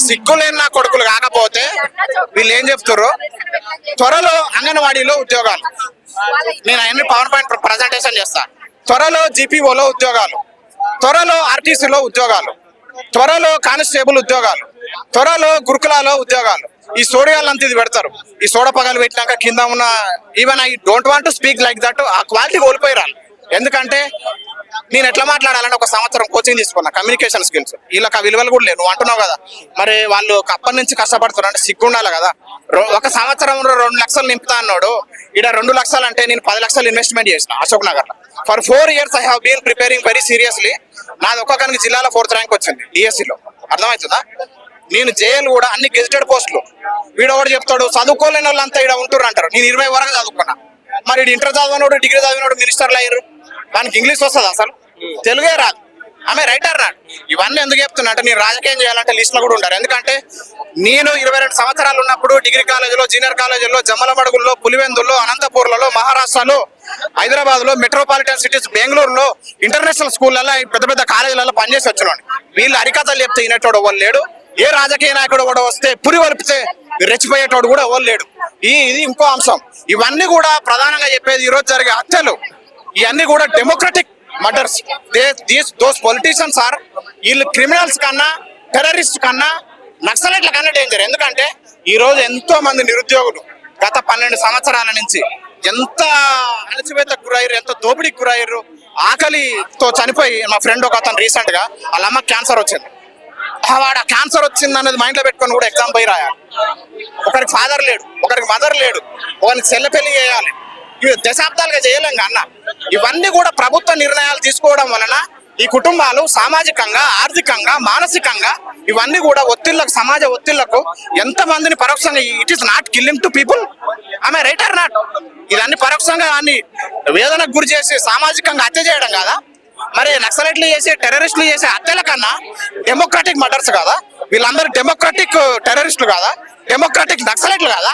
సిగ్గులేని నా కొడుకులు కాకపోతే వీళ్ళు ఏం చెప్తారు, త్వరలో అంగన్వాడీలో ఉద్యోగాలు, నేను అవన్నీ పవర్ పాయింట్ ప్రజెంటేషన్ చేస్తా, త్వరలో జీపీఓలో ఉద్యోగాలు, త్వరలో ఆర్టీసీలో ఉద్యోగాలు, త్వరలో కానిస్టేబుల్ ఉద్యోగాలు, త్వరలో గురుకులాలో ఉద్యోగాలు. ఈ సోడియాలంతా ఇది పెడతారు. ఈ సోడ పగలు పెట్టినాక కింద ఉన్న even I don't want to speak like that, ఆ క్వాలిటీ కోల్పోయిరాలి. ఎందుకంటే నేను ఎట్లా మాట్లాడాలంటే ఒక సంవత్సరం కోచింగ్ తీసుకున్నా, కమ్యూనికేషన్ స్కిల్స్, వీళ్ళకి ఆ విలువలు కూడా లేవు. నువ్వు అంటున్నావు కదా, మరి వాళ్ళు అప్పటి నుంచి కష్టపడుతున్నారు అంటే సిగ్గు ఉండాలి కదా. ఒక సంవత్సరంలో 2 లక్షలు నింపుతా అన్నాడు, ఇక్కడ 2 లక్షలు అంటే నేను 10 లక్షలు ఇన్వెస్ట్మెంట్ చేసిన అశోక్ నగర్ లో. For 4 years I have been preparing very seriously. నాది ఒక్కొక్కరికి జిల్లాలో 4th ర్యాంక్ వచ్చింది డిఎస్సిలో, అర్థమవుతుందా. నేను జేఎల్ కూడా అన్ని గెజిటెడ్ పోస్టులు. వీడు ఒకటి చెప్తాడు చదువుకోలేని వాళ్ళంతా ఇక్కడ ఉంటున్నారు అంటారు. నేను 20 వరకు చదువుకున్నా, మరి ఇంటర్ చదివినోడు డిగ్రీ చదివినోడు మినిస్టర్లు అయ్యారు. మనకి ఇంగ్లీష్ వస్తుంది, అసలు తెలుగే రాదు. ఆమె రైటర్ రాడు. ఇవన్నీ ఎందుకు చెప్తున్నా అంటే నేను రాజకీయం చేయాలంటే లిస్టులో కూడా ఉంటారు. ఎందుకంటే నేను 22 సంవత్సరాలు ఉన్నప్పుడు డిగ్రీ కాలేజీలో, జూనియర్ కాలేజీలో, జమ్మలమడుగుల్లో, పులివెందుల్లో, అనంతపూర్లలో, మహారాష్ట్రలో, హైదరాబాద్ లో, మెట్రోపాలిటన్ సిటీస్, బెంగళూరులో, ఇంటర్నేషనల్ స్కూళ్ళలో, పెద్ద పెద్ద కాలేజీలలో పనిచేసి వచ్చినాడు. వీళ్ళు అరికథలు చెప్తే వినేటోడు ఎవరు లేడు. ఏ రాజకీయ నాయకుడు కూడా వస్తే పురి వలిపితే రెచ్చిపోయేటోడు కూడా ఎవరు లేడు. ఇది ఇంకో అంశం. ఇవన్నీ కూడా ప్రధానంగా చెప్పేది ఈరోజు జరిగే హత్యలు, ఇవన్నీ కూడా democratic murders. Those politicians are, వీళ్ళు క్రిమినల్స్ కన్నా, టెర్రరిస్ట్ కన్నా, నక్సలైట్ల కన్నా డేంజర్. ఎందుకంటే ఈ రోజు ఎంతో మంది నిరుద్యోగులు గత 12 సంవత్సరాల నుంచి ఎంత అణచివేతకు గురయ్యారు, ఎంత దోపిడీకి గురయ్యారు, ఆకలితో చనిపోయి. మా ఫ్రెండ్ ఒక అతను రీసెంట్ గా వాళ్ళ అమ్మ క్యాన్సర్ వచ్చింది. వాడు క్యాన్సర్ వచ్చింది అనేది మైండ్ లో పెట్టుకొని కూడా ఎగ్జామ్ పోయి రాయాలి. ఒకరికి ఫాదర్ లేడు, ఒకరికి మదర్ లేడు, ఒకరికి చెల్లె పెళ్లి చేయాలి. ఇవి దశాబ్దాలుగా చేయలేం అన్న. ఇవన్నీ కూడా ప్రభుత్వ నిర్ణయాలు తీసుకోవడం వలన ఈ కుటుంబాలు సామాజికంగా, ఆర్థికంగా, మానసికంగా ఇవన్నీ కూడా ఒత్తిళ్లకు, సమాజ ఒత్తిళ్లకు ఎంత మందిని పరోక్షంగా, it is not killing to people, ఆమె రైట్ ఆర్ నాట్, ఇదన్నీ పరోక్షంగా అన్ని వేదనకు గురి చేసి సామాజికంగా హత్య చేయడం కదా. మరి నక్సలైట్లు చేసే, టెర్రరిస్టులు చేసే హత్యల కన్నా డెమోక్రాటిక్ మర్డర్స్ కదా వీళ్ళందరూ. డెమోక్రాటిక్ టెర్రరిస్టులు కదా, డెమోక్రాటిక్ నక్సలైట్లు కదా.